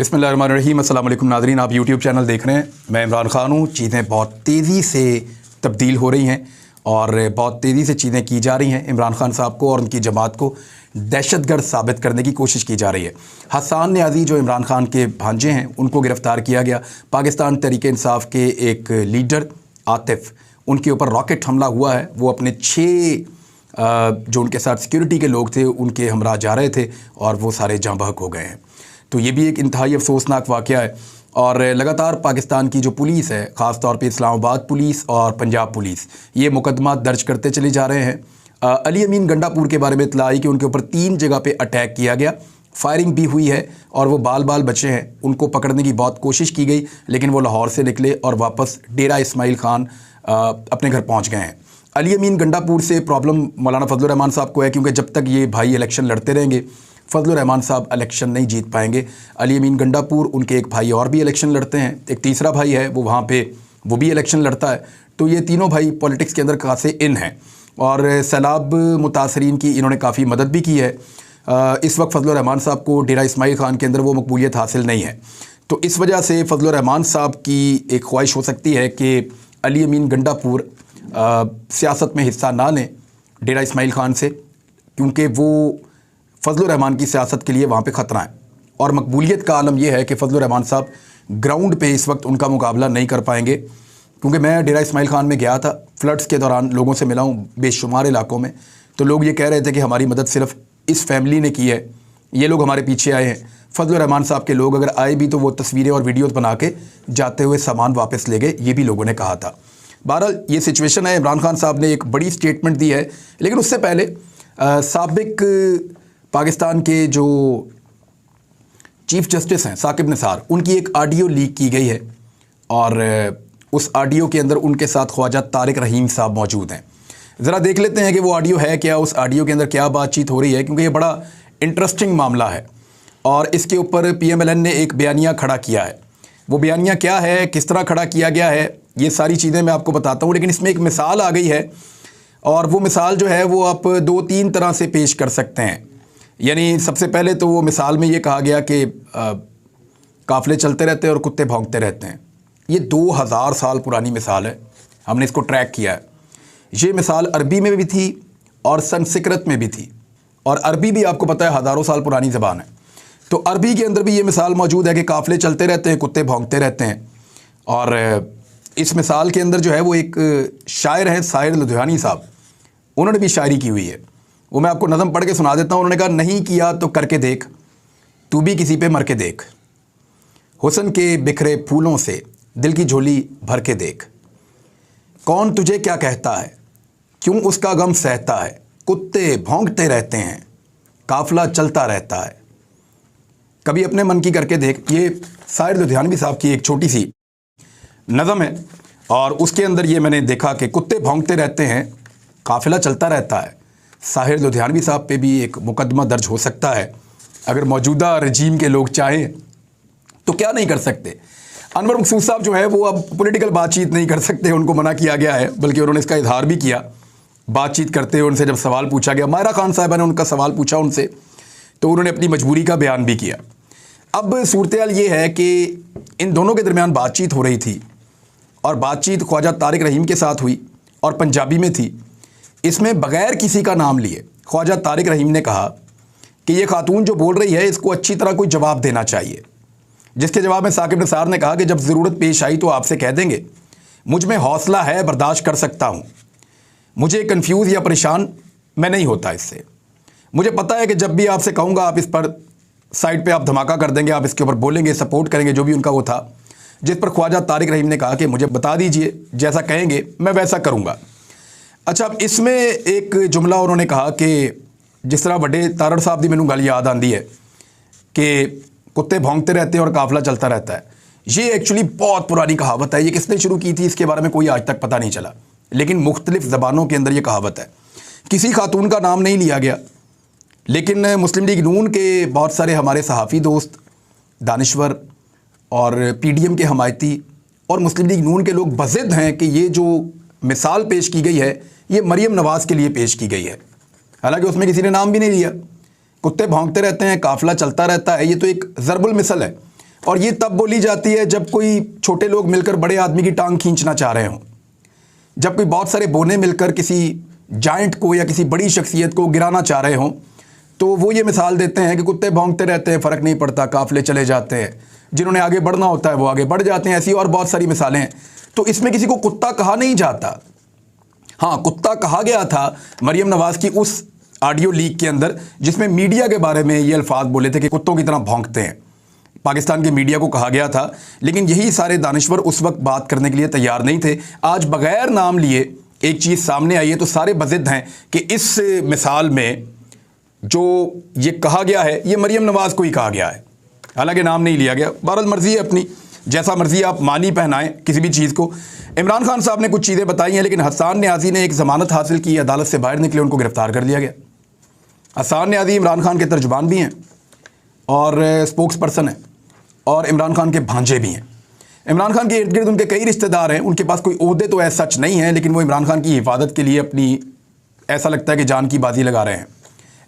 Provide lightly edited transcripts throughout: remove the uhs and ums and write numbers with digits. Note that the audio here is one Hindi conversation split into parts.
बिस्मिल्लाहिर्रहमानिर्रहीम। अस्सलाम वालेकुम नाज़रीन, आप यूट्यूब चैनल देख रहे हैं। मैं इमरान ख़ान हूँ। चीज़ें बहुत तेज़ी से तब्दील हो रही हैं और बहुत तेज़ी से चीज़ें की जा रही हैं। इमरान ख़ान साहब को और उनकी जमात को दहशतगर्द साबित करने की कोशिश की जा रही है। हसन न्याज़ी जो इमरान ख़ान के भांजे हैं, उनको गिरफ़्तार किया गया। पाकिस्तान तहरीक इंसाफ के एक लीडर आतिफ़, उनके ऊपर रॉकेट हमला हुआ है। वो अपने 6 जो उनके साथ सिक्योरिटी के लोग थे, उनके हमरा जा रहे थे और वो सारे जाँ बहक हो गए हैं। तो ये भी एक इंतहाई अफसोसनाक वाक़या है। और लगातार पाकिस्तान की जो पुलिस है, ख़ास तौर पे इस्लामाबाद पुलिस और पंजाब पुलिस, ये मुकदमा दर्ज करते चले जा रहे हैं। अली अमीन गंडापुर के बारे में इत्तला आई कि उनके ऊपर 3 जगह पे अटैक किया गया, फायरिंग भी हुई है और वो बाल बचे हैं। उनको पकड़ने की बहुत कोशिश की गई, लेकिन वो लाहौर से निकले और वापस डेरा इस्माइल खान अपने घर पहुँच गए हैं। अली अमीन गंडापुर से प्रॉब्लम मौलाना फजलुर रहमान साहब को है, क्योंकि जब तक ये भाई इलेक्शन लड़ते रहेंगे, फजलुर रहमान साहब इलेक्शन नहीं जीत पाएंगे। अली अमीन गंडापुर, उनके एक भाई और भी इलेक्शन लड़ते हैं, एक तीसरा भाई है वो वहाँ पे वो भी इलेक्शन लड़ता है। तो ये तीनों भाई पॉलिटिक्स के अंदर खासे इन हैं और सैलाब मुतासरीन की इन्होंने काफ़ी मदद भी की है। इस वक्त फजलुर रहमान साहब को डेरा इस्माइल खान के अंदर वो मकबूलियत हासिल नहीं है, तो इस वजह से फजलुर रहमान साहब की एक ख्वाहिश हो सकती है कि अली अमीन गंडापुर सियासत में हिस्सा ना लें डेरा इस्माइल खान से, क्योंकि वो फजलुर रहमान की सियासत के लिए वहाँ पे ख़तरा है। और मकबूलियत का आलम यह है कि फजलुर रहमान साहब ग्राउंड पे इस वक्त उनका मुकाबला नहीं कर पाएंगे, क्योंकि मैं डेरा इस्माइल खान में गया था, फ्लड्स के दौरान लोगों से मिला हूँ बेशुमार इलाकों में। तो लोग ये कह रहे थे कि हमारी मदद सिर्फ इस फैमिली ने की है, ये लोग हमारे पीछे आए हैं। फजलुर रहमान साहब के लोग अगर आए भी तो वो तस्वीरें और वीडियोज़ बना के जाते हुए सामान वापस ले गए, ये भी लोगों ने कहा था। बहरहाल ये सिचुएशन है। इमरान खान साहब ने एक बड़ी स्टेटमेंट दी है, लेकिन उससे पहले साबिक पाकिस्तान के जो चीफ जस्टिस हैं साकिब निसार, उनकी एक ऑडियो लीक की गई है और उस ऑडियो के अंदर उनके साथ ख्वाजा तारिक रहीम साहब मौजूद हैं। ज़रा देख लेते हैं कि वो ऑडियो है क्या, उस ऑडियो के अंदर क्या बातचीत हो रही है, क्योंकि ये बड़ा इंटरेस्टिंग मामला है और इसके ऊपर PMLN ने एक बयानिया खड़ा किया है। वो बयानिया क्या है, किस तरह खड़ा किया गया है, ये सारी चीज़ें मैं आपको बताता हूँ। लेकिन इसमें एक मिसाल आ गई है और वो मिसाल जो है वो आप 2-3 तरह से पेश कर सकते हैं। यानी सबसे पहले तो वो मिसाल में ये कहा गया कि काफ़िले चलते रहते हैं और कुत्ते भौंकते रहते हैं। ये 2000 साल पुरानी मिसाल है, हमने इसको ट्रैक किया है। ये मिसाल अरबी में भी थी और संस्कृत में भी थी, और अरबी भी आपको पता है हज़ारों साल पुरानी ज़बान है। तो अरबी के अंदर भी ये मिसाल मौजूद है कि काफ़िले चलते रहते हैं, कुत्ते भौंकते रहते हैं। और इस मिसाल के अंदर जो है वो एक शायर हैं साहिर लुधियानी साहब, उन्होंने भी शायरी की हुई है। वो मैं आपको नज़म पढ़ के सुना देता हूँ। उन्होंने कहा, नहीं किया तो करके देख, तू भी किसी पे मर के देख, हुस्न के बिखरे फूलों से दिल की झोली भर के देख, कौन तुझे क्या कहता है, क्यों उसका गम सहता है, कुत्ते भौंकते रहते हैं, काफ़िला चलता रहता है, कभी अपने मन की करके देख। ये साहिर लुधियानवी साहब की एक छोटी सी नज़म है और उसके अंदर ये मैंने देखा कि कुत्ते भौंकते रहते हैं, काफ़िला चलता रहता है। साहिर लुधियानवी साहब पे भी एक मुकदमा दर्ज हो सकता है। अगर मौजूदा रजीम के लोग चाहें तो क्या नहीं कर सकते। अनवर मकसूद साहब जो है वो अब पॉलिटिकल बातचीत नहीं कर सकते, उनको मना किया गया है, बल्कि उन्होंने इसका इजहार भी किया बातचीत करते हुए। उनसे जब सवाल पूछा गया, मायरा खान साहिबा ने उनका सवाल पूछा उनसे, तो उन्होंने अपनी मजबूरी का बयान भी किया। अब सूरत-ए-हाल ये है कि इन दोनों के दरमियान बातचीत हो रही थी और बातचीत ख्वाजा तारिक रहीम के साथ हुई और पंजाबी में थी। इसमें बग़ैर किसी का नाम लिए ख्वाजा तारिक रहीम ने कहा कि ये खातून जो बोल रही है इसको अच्छी तरह कोई जवाब देना चाहिए। जिसके जवाब में साकिब निसार ने कहा कि जब ज़रूरत पेश आई तो आपसे कह देंगे, मुझ में हौसला है, बर्दाश्त कर सकता हूँ, मुझे कन्फ्यूज़ या परेशान मैं नहीं होता इससे। मुझे पता है कि जब भी आपसे कहूँगा आप इस पर साइड पे आप धमाका कर देंगे, आप इसके ऊपर बोलेंगे, सपोर्ट करेंगे, जो भी उनका वो था। जिस पर ख्वाजा तारिक रहीम ने कहा कि मुझे बता दीजिए, जैसा कहेंगे मैं वैसा करूँगा। अच्छा, अब इसमें एक जुमला उन्होंने कहा कि जिस तरह बड़े तारड़ साहब की मैनू गल याद आती है कि कुत्ते भौंकते रहते हैं और काफ़िला चलता रहता है। ये एक्चुअली बहुत पुरानी कहावत है। ये किसने शुरू की थी इसके बारे में कोई आज तक पता नहीं चला, लेकिन मुख्तलिफ ज़बानों के अंदर ये कहावत है। किसी खातून का नाम नहीं लिया गया, लेकिन मुस्लिम लीग नून के बहुत सारे हमारे सहाफ़ी दोस्त, दानिश्वर और PDM के हमायती और मुस्लिम लीग नून के लोग बज़िद हैं कि ये जो मिसाल पेश की गई है ये मरियम नवाज़ के लिए पेश की गई है। हालांकि उसमें किसी ने नाम भी नहीं लिया। कुत्ते भौंकते रहते हैं, काफ़िला चलता रहता है, ये तो एक ज़रबुल मिसल है। और ये तब बोली जाती है जब कोई छोटे लोग मिलकर बड़े आदमी की टांग खींचना चाह रहे हों, जब कोई बहुत सारे बोने मिलकर किसी जायंट को या किसी बड़ी शख्सियत को गिराना चाह रहे हों, तो वो ये मिसाल देते हैं कि कुत्ते भौंकते रहते हैं, फ़र्क नहीं पड़ता, काफ़िले चले जाते हैं, जिन्होंने आगे बढ़ना होता है वो आगे बढ़ जाते हैं। ऐसी और बहुत सारी मिसालें हैं। तो इसमें किसी को कुत्ता कहा नहीं जाता। हाँ, कुत्ता कहा गया था मरियम नवाज़ की उस ऑडियो लीक के अंदर जिसमें मीडिया के बारे में ये अल्फाज बोले थे कि कुत्तों की तरह भौंकते हैं। पाकिस्तान के मीडिया को कहा गया था, लेकिन यही सारे दानिश्वर उस वक्त बात करने के लिए तैयार नहीं थे। आज बगैर नाम लिए एक चीज़ सामने आई है तो सारे बज़िद हैं कि इस मिसाल में जो ये कहा गया है ये मरियम नवाज़ को ही कहा गया है, हालांकि नाम नहीं लिया गया। बहरहाल मर्ज़ी है अपनी, जैसा मर्ज़ी आप मानी पहनाएं किसी भी चीज़ को। इमरान खान साहब ने कुछ चीज़ें बताई हैं, लेकिन हसन न्याज़ी ने एक ज़मानत हासिल की, अदालत से बाहर निकले, उनको गिरफ़्तार कर लिया गया। हसन न्याज़ी इमरान खान के तर्जुमान भी हैं और स्पोक्स पर्सन हैं और इमरान खान के भांजे भी हैं। इमरान खान के इर्द गिर्द उनके कई रिश्तेदार हैं। उनके पास कोई ओहदे तो ऐसा सच नहीं है, लेकिन वो इमरान खान की हिफाजत के लिए अपनी ऐसा लगता है कि जान की बाजी लगा रहे हैं।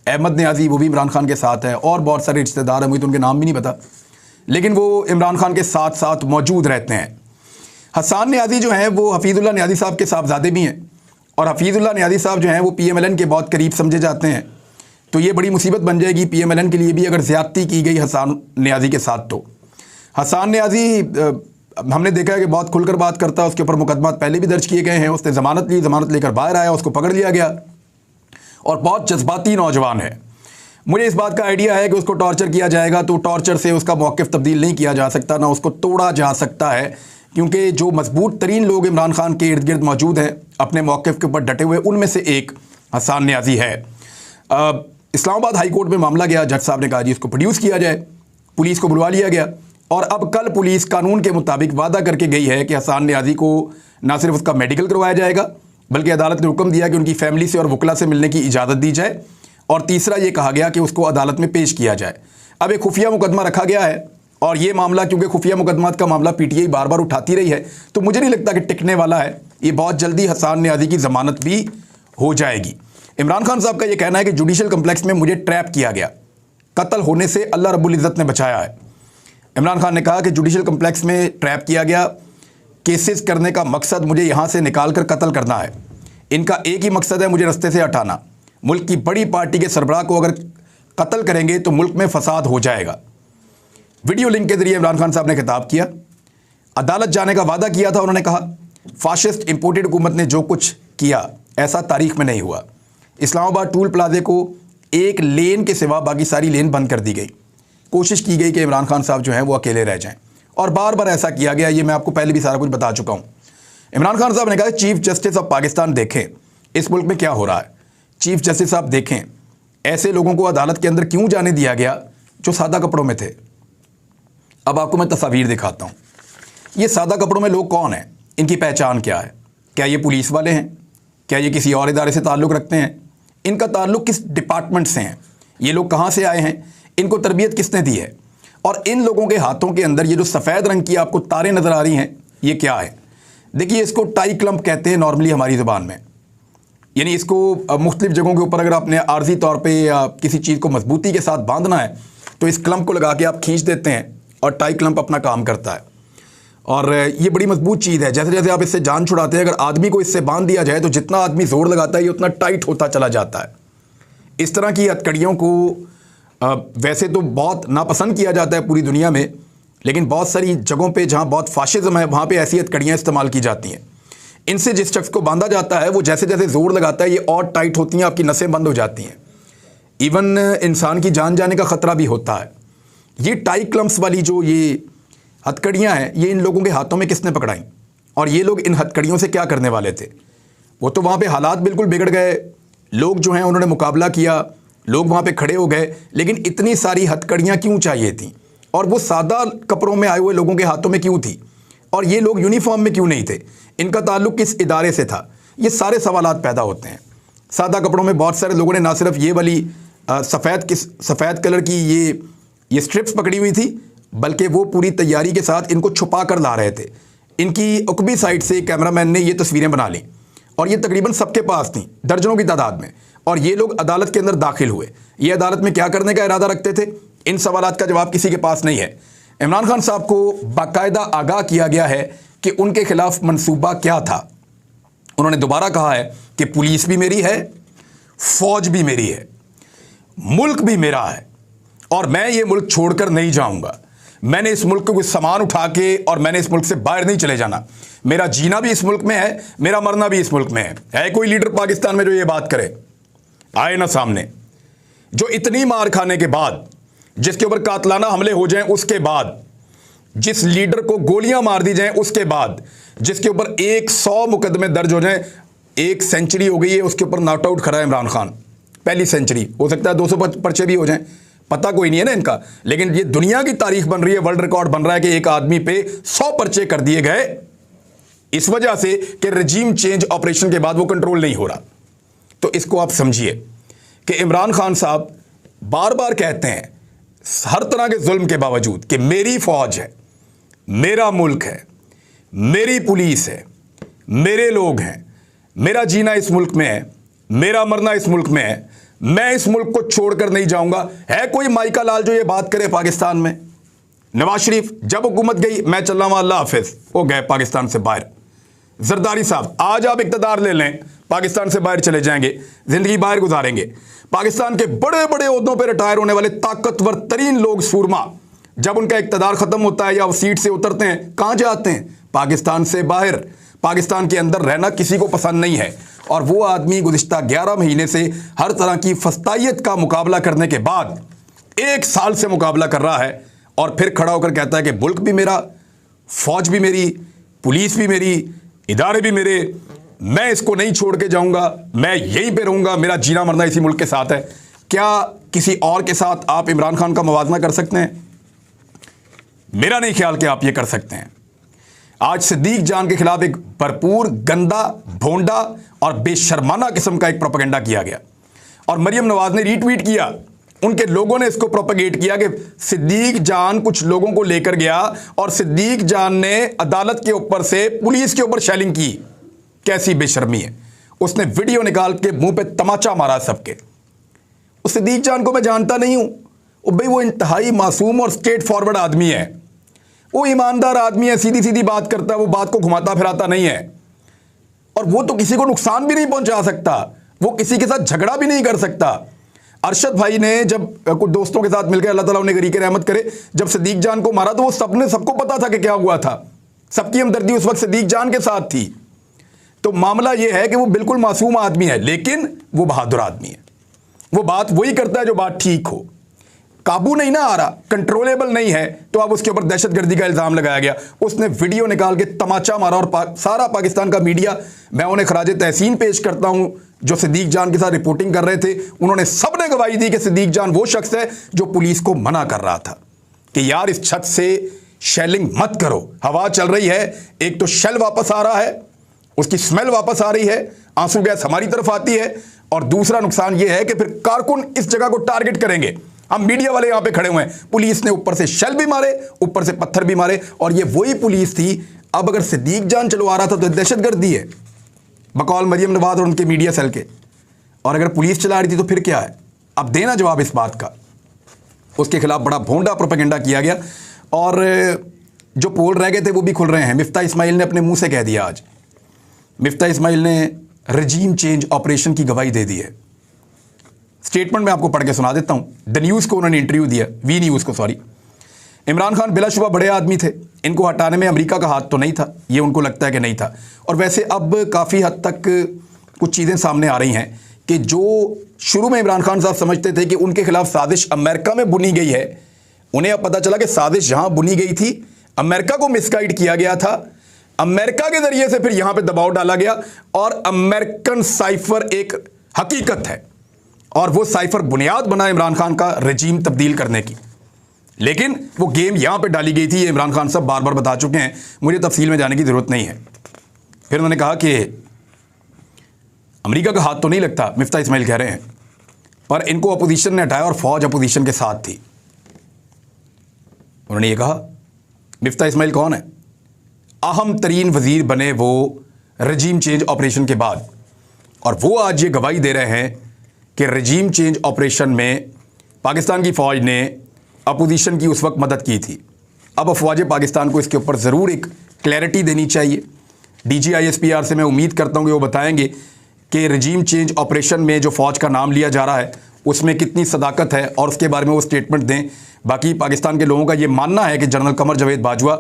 अहमद न्याज़ी वो भी इमरान खान के साथ है और बहुत सारे रिश्तेदार हैं, मुझे तो उनके नाम भी नहीं पता, लेकिन वो इमरान खान के साथ साथ मौजूद रहते हैं। हसन न्याज़ी जो हैं वो हफीज़ुल्लाह न्याज़ी साहब के साहबजादे भी हैं और हफीज़ुल्लाह न्याज़ी साहब जो हैं वो PMLN के बहुत करीब समझे जाते हैं। तो ये बड़ी मुसीबत बन जाएगी PMLN के लिए भी अगर ज़्यादती की गई हसन न्याज़ी के साथ। तो हसन न्याज़ी हमने देखा है कि बहुत खुलकर बात करता है, उसके ऊपर मुकदमा पहले भी दर्ज किए गए हैं। उसने ज़मानत ली, ज़मानत लेकर बाहर आया, उसको पकड़ लिया गया और बहुत जज्बाती नौजवान है। मुझे इस बात का आइडिया है कि उसको टॉर्चर किया जाएगा तो टॉर्चर से उसका मौक़िफ़ तब्दील नहीं किया जा सकता, ना उसको तोड़ा जा सकता है, क्योंकि जो मजबूत तरीन लोग इमरान खान के इर्द गिर्द मौजूद हैं अपने मौक़िफ़ के ऊपर डटे हुए, उनमें से एक हसन न्याज़ी है। इस्लामाबाद हाई कोर्ट में मामला गया, जज साहब ने कहा जी इसको प्रोड्यूस किया जाए, पुलिस को बुलवा लिया गया और अब कल पुलिस कानून के मुताबिक वादा करके गई है कि हसन न्याज़ी को ना सिर्फ उसका मेडिकल करवाया जाएगा, बल्कि अदालत ने हुक्म दिया कि उनकी फैमिली से और वकला से मिलने की इजाज़त दी जाए, और तीसरा ये कहा गया कि उसको अदालत में पेश किया जाए। अब एक खुफिया मुकदमा रखा गया है और ये मामला, क्योंकि खुफिया मुकदमात का मामला PTI बार बार उठाती रही है, तो मुझे नहीं लगता कि टिकने वाला है। ये बहुत जल्दी हसन न्याज़ी की ज़मानत भी हो जाएगी। इमरान खान साहब का ये कहना है कि जुडिशल कम्प्लेक्स में मुझे ट्रैप किया गया, कत्ल होने से अल्लाह रब्बुल इज़्ज़त ने बचाया है। इमरान खान ने कहा कि जुडिशल कम्प्लेक्स में ट्रैप किया गया, केसेस करने का मकसद मुझे यहाँ से निकाल कर कत्ल करना है। इनका एक ही मकसद है, मुझे रास्ते से हटाना। मुल्क की बड़ी पार्टी के सरबराह को अगर कत्ल करेंगे तो मुल्क में फसाद हो जाएगा। वीडियो लिंक के जरिए इमरान खान साहब ने खिताब किया, अदालत जाने का वादा किया था। उन्होंने कहा फाशिस्ट इंपोर्टेड हुकूमत ने जो कुछ किया ऐसा तारीख में नहीं हुआ। इस्लामाबाद टूल प्लाजे को एक लेन के सिवा बाकी सारी लेन बंद कर दी गई। कोशिश की गई कि इमरान खान साहब जो हैं वो अकेले रह जाएं और बार बार ऐसा किया गया। ये मैं आपको पहले भी सारा कुछ बता चुका हूँ। इमरान खान साहब ने कहा चीफ जस्टिस ऑफ पाकिस्तान देखें इस मुल्क में क्या हो रहा है। चीफ जस्टिस साहब देखें ऐसे लोगों को अदालत के अंदर क्यों जाने दिया गया जो सादा कपड़ों में थे। अब आपको मैं तस्वीर दिखाता हूँ। ये सादा कपड़ों में लोग कौन हैं, इनकी पहचान क्या है? क्या ये पुलिस वाले हैं? क्या ये किसी और इदारे से ताल्लुक़ रखते हैं? इनका ताल्लुक़ किस डिपार्टमेंट से हैं? ये लोग कहाँ से आए हैं? इनको तरबियत किसने दी है? और इन लोगों के हाथों के अंदर ये जो सफ़ेद रंग की आपको तारें नज़र आ रही हैं, ये क्या है? देखिए, इसको टाई क्लम्प कहते हैं नॉर्मली हमारी ज़ुबान में। यानी इसको मुख्तलिफ़ जगहों के ऊपर अगर आपने आर्जी तौर पे या किसी चीज़ को मजबूती के साथ बांधना है तो इस क्लम्प को लगा के आप खींच देते हैं और टाई क्लम्प अपना काम करता है। और ये बड़ी मजबूत चीज़ है। जैसे जैसे आप इससे जान छुड़ाते हैं, अगर आदमी को इससे बांध दिया जाए तो जितना आदमी ज़ोर लगाता है ये उतना टाइट होता चला जाता है। इस तरह की हथकड़ियों को वैसे तो बहुत नापसंद किया जाता है पूरी दुनिया में, लेकिन बहुत सारी जगहों पे जहाँ बहुत फाशिज़्म है वहाँ पे ऐसी हथकड़ियाँ इस्तेमाल की जाती हैं। इनसे जिस शख्स को बांधा जाता है वो जैसे जैसे ज़ोर लगाता है ये और टाइट होती हैं, आपकी नसें बंद हो जाती हैं, इवन इंसान की जान जाने का ख़तरा भी होता है। ये टाई क्लम्प्स वाली जो ये हथकड़ियाँ हैं ये इन लोगों के हाथों में किसने पकड़ाई और ये लोग इन हथकड़ियों से क्या करने वाले थे? वो तो वहाँ पे हालात बिल्कुल बिगड़ गए, लोग जो हैं उन्होंने मुकाबला किया, लोग वहाँ पे खड़े हो गए, लेकिन इतनी सारी हथकड़ियाँ क्यों चाहिए थी और वो सादा कपड़ों में आए हुए लोगों के हाथों में क्यों थी और ये लोग यूनिफॉर्म में क्यों नहीं थे? इनका ताल्लुक़ किस इदारे से था? ये सारे सवालात पैदा होते हैं। सादा कपड़ों में बहुत सारे लोगों ने ना सिर्फ ये वाली सफ़ेद कलर की ये स्ट्रिप्स पकड़ी हुई थी, बल्कि वो पूरी तैयारी के साथ इनको छुपा कर ला रहे थे। इनकी उकबी साइड से कैमरामैन ने ये तस्वीरें बना लीं और ये तकरीबन सबके पास थी, दर्जनों की तादाद में। और ये लोग अदालत के अंदर दाखिल हुए। ये अदालत में क्या करने का इरादा रखते थे? इन सवालात का जवाब किसी के पास नहीं है। इमरान खान साहब को बाकायदा आगाह किया गया है कि उनके खिलाफ मंसूबा क्या था। उन्होंने दोबारा कहा है कि पुलिस भी मेरी है, फौज भी मेरी है, मुल्क भी मेरा है और मैं ये मुल्क छोड़कर नहीं जाऊंगा। मैंने इस मुल्क को कुछ सामान उठा के और मैंने इस मुल्क से बाहर नहीं चले जाना। मेरा जीना भी इस मुल्क में है, मेरा मरना भी इस मुल्क में है कोई लीडर पाकिस्तान में जो ये बात करे? आए ना सामने। जो इतनी मार खाने के बाद, जिसके ऊपर कातलाना हमले हो जाएं उसके बाद, जिस लीडर को गोलियां मार दी जाएं उसके बाद, जिसके ऊपर 100 मुकदमे दर्ज हो जाएं, 1 सेंचुरी हो गई है उसके ऊपर नॉट आउट खड़ा है इमरान खान। पहली सेंचुरी, हो सकता है 200 पर्चे भी हो जाएं, पता कोई नहीं है ना इनका। लेकिन ये दुनिया की तारीख बन रही है, वर्ल्ड रिकॉर्ड बन रहा है कि एक आदमी पे 100 पर्चे कर दिए गए इस वजह से कि रजीम चेंज ऑपरेशन के बाद वो कंट्रोल नहीं हो रहा। तो इसको आप समझिए कि इमरान खान साहब बार बार कहते हैं हर तरह के जुल्म के बावजूद कि मेरी फौज है, मेरा मुल्क है, मेरी पुलिस है, मेरे लोग हैं, मेरा जीना इस मुल्क में है, मेरा मरना इस मुल्क में है, मैं इस मुल्क को छोड़कर नहीं जाऊंगा। है कोई माइका लाल जो ये बात करे पाकिस्तान में? नवाज शरीफ जब हुकूमत गई, मैं चल रहा हूं अल्लाह हाफिज, वो गए पाकिस्तान से बाहर। जरदारी साहब आज आप इक़्तिदार ले लें, पाकिस्तान से बाहर चले जाएंगे, जिंदगी बाहर गुजारेंगे। पाकिस्तान के बड़े बड़े ओहदों पर रिटायर होने वाले ताकतवर तरीन लोग, सूरमा, जब उनका इक़्तिदार खत्म होता है या वो सीट से उतरते हैं, कहां जाते हैं? पाकिस्तान से बाहर। पाकिस्तान के अंदर रहना किसी को पसंद नहीं है। और वो आदमी गुज़िश्ता 11 महीने से हर तरह की फस्तायत का मुकाबला करने के बाद 1 साल से मुकाबला कर रहा है और फिर खड़ा होकर कहता है कि मुल्क भी मेरा, फौज भी मेरी, पुलिस भी मेरी, इदारे भी मेरे, मैं इसको नहीं छोड़ के जाऊंगा, मैं यहीं पे रहूंगा, मेरा जीना मरना इसी मुल्क के साथ है। क्या किसी और के साथ आप इमरान खान का मवाजना कर सकते हैं? मेरा नहीं ख्याल कि आप ये कर सकते हैं। आज सिद्दीक जान के खिलाफ एक भरपूर गंदा, भोंडा और बेशर्माना किस्म का एक प्रोपेगेंडा किया गया और मरियम नवाज ने रीट्वीट किया। उनके लोगों ने इसको प्रोपेगेट किया कि सिद्दीक जान कुछ लोगों को लेकर गया और सिद्दीक जान ने अदालत के ऊपर से पुलिस के ऊपर शेलिंग की। कैसी बेशर्मी है। उसने वीडियो निकाल के मुंह पे तमाचा मारा सबके। उस सिद्दीक जान को मैं जानता नहीं हूं भाई, वो इंतहाई मासूम और स्ट्रेट फॉरवर्ड आदमी है, वो ईमानदार आदमी है, सीधी सीधी बात करता है, वो बात को घुमाता फिराता नहीं है और वो तो किसी को नुकसान भी नहीं पहुंचा सकता, वो किसी के साथ झगड़ा भी नहीं कर सकता। अरशद भाई ने जब कुछ दोस्तों के साथ मिलकर, अल्लाह ताला उन्हें गरीक रहमत करे, जब सिद्दीक जान को मारा तो वो सबको पता था कि क्या हुआ था, सबकी हमदर्दी उस वक्त सिद्दीक जान के साथ थी। तो मामला यह है कि वो बिल्कुल मासूम आदमी है, लेकिन वो बहादुर आदमी है। वो बात वही करता है जो बात ठीक हो। काबू नहीं ना आ रहा, कंट्रोलेबल नहीं है, तो अब उसके ऊपर दहशतगर्दी का इल्जाम लगाया गया। उसने वीडियो निकाल के तमाचा मारा और सारा पाकिस्तान का मीडिया, मैं उन्हें खराज तहसीन पेश करता हूं जो सिद्दीक जान के साथ रिपोर्टिंग कर रहे थे, उन्होंने सबने गवाही दी कि सिद्दीक जान वो शख्स है जो पुलिस को मना कर रहा था कि यार इस छत से शेलिंग मत करो, हवा चल रही है, एक तो शेल वापस आ रहा है, उसकी स्मेल वापस आ रही है, आंसू गैस हमारी तरफ आती है, और दूसरा नुकसान यह है कि फिर कारकुन इस जगह को टारगेट करेंगे। हम मीडिया वाले यहां पे खड़े हुए हैं, पुलिस ने ऊपर से शेल भी मारे, ऊपर से पत्थर भी मारे, और ये वही पुलिस थी। अब अगर सिद्दीक जान चलवा रहा था तो दहशतगर्दी है बकौल मरियम नवाज और उनके मीडिया सेल के, और अगर पुलिस चला रही थी तो फिर क्या है? अब देना जवाब इस बात का। उसके खिलाफ बड़ा भोंडा प्रोपेगेंडा किया गया और जो पोल रह गए थे वो भी खुल रहे हैं। मिफ्ता इस्माइल ने अपने मुंह से कह दिया, आज मिफ्ता इस्माइल ने रजीम चेंज ऑपरेशन की गवाही दे दी है। स्टेटमेंट मैं आपको पढ़ के सुना देता हूं। द न्यूज़ को उन्होंने इंटरव्यू दिया, वी न्यूज़ को, सॉरी। इमरान खान बिलाशुबा बड़े आदमी थे, इनको हटाने में अमेरिका का हाथ तो नहीं था, ये उनको लगता है कि नहीं था। और वैसे अब काफ़ी हद तक कुछ चीज़ें सामने आ रही हैं कि जो शुरू में इमरान खान साहब समझते थे कि उनके खिलाफ साजिश अमेरिका में बुनी गई है, उन्हें अब पता चला कि साजिश जहां बुनी गई थी, अमेरिका को मिसगाइड किया गया था, अमेरिका के जरिए से फिर यहां पे दबाव डाला गया, और अमेरिकन साइफर एक हकीकत है और वो साइफर बुनियाद बना इमरान खान का रजीम तब्दील करने की। लेकिन वो गेम यहां पे डाली गई थी, ये इमरान खान साहब बार बार बता चुके हैं, मुझे तफसील में जाने की जरूरत नहीं है। फिर उन्होंने कहा कि अमेरिका का हाथ तो नहीं लगता, मिफ्ता इस्माइल कह रहे हैं, पर इनको अपोजिशन ने हटाया और फौज अपोजिशन के साथ थी। उन्होंने ये कहा। मिफ्ता इस्माइल कौन है? अहम तरीन वजीर बने वो रजीम चेंज ऑपरेशन के बाद, और वो आज ये गवाही दे रहे हैं कि रजीम चेंज ऑपरेशन में पाकिस्तान की फ़ौज ने अपोजिशन की उस वक्त मदद की थी। अब अफवाज पाकिस्तान को इसके ऊपर ज़रूर एक क्लैरिटी देनी चाहिए। DGISPR से मैं उम्मीद करता हूँ कि वो बताएंगे कि रजीम चेंज ऑपरेशन में जो फ़ौज का नाम लिया जा रहा है उसमें कितनी सदाकत है और उसके बारे में वो स्टेटमेंट दें। बाकी पाकिस्तान के लोगों का ये मानना है कि जनरल कमर जावेद बाजवा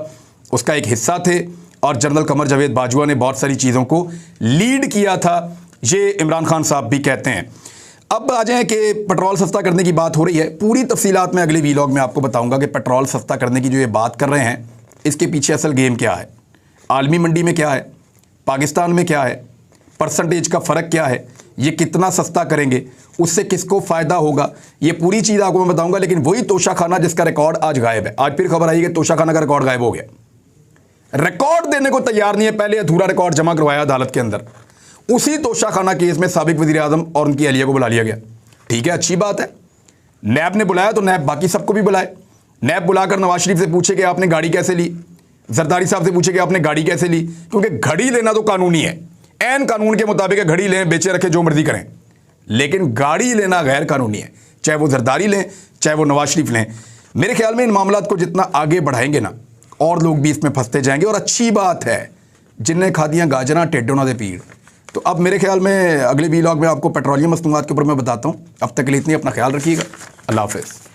उसका एक हिस्सा थे और जनरल कमर जावेद बाजवा ने बहुत सारी चीज़ों को लीड किया था, ये इमरान खान साहब भी कहते हैं। अब आ जाएं कि पेट्रोल सस्ता करने की बात हो रही है। पूरी तफसीलात मैं अगले वीलॉग में आपको बताऊंगा कि पेट्रोल सस्ता करने की जो ये बात कर रहे हैं इसके पीछे असल गेम क्या है, आलमी मंडी में क्या है, पाकिस्तान में क्या है, परसेंटेज का फ़र्क क्या है, ये कितना सस्ता करेंगे, उससे किसको फ़ायदा होगा, ये पूरी चीज़ आपको मैं बताऊंगा। लेकिन वही तोशाखाना जिसका रिकॉर्ड आज गायब है, आज फिर खबर आई कि तोशाखाना का रिकॉर्ड गायब हो गया। रिकॉर्ड देने को तैयार नहीं है, पहले अधूरा रिकॉर्ड जमा करवाया अदालत के अंदर। उसी तोशाखाना केस में साबिक वज़ीर आज़म और उनकी अहलिया को बुला लिया गया। ठीक है, अच्छी बात है। नैब ने बुलाया तो नैब बाकी सबको भी बुलाए। नैब बुलाकर नवाज शरीफ से पूछे कि आपने गाड़ी कैसे ली, जरदारी साहब से पूछे कि आपने गाड़ी कैसे ली, क्योंकि घड़ी लेना तो कानूनी है, एन कानून के मुताबिक घड़ी लें, बेचे रखे जो मर्जी करें, लेकिन गाड़ी लेना गैर कानूनी है, चाहे वो जरदारी लें चाहे वो नवाज शरीफ लें। मेरे ख्याल में इन मामलात को जितना आगे बढ़ाएंगे ना, और लोग भी इसमें फंसते जाएंगे। और अच्छी बात है, जिनने खा दियाँ गाजरा टेढ़ों ना दे पीड़। तो अब मेरे ख्याल में अगले वीलॉग में आपको पेट्रोलियम मसनूआत के ऊपर मैं बताता हूँ। अब तक के लिए इतनी, अपना ख्याल रखिएगा। अल्लाह हाफ़िज़।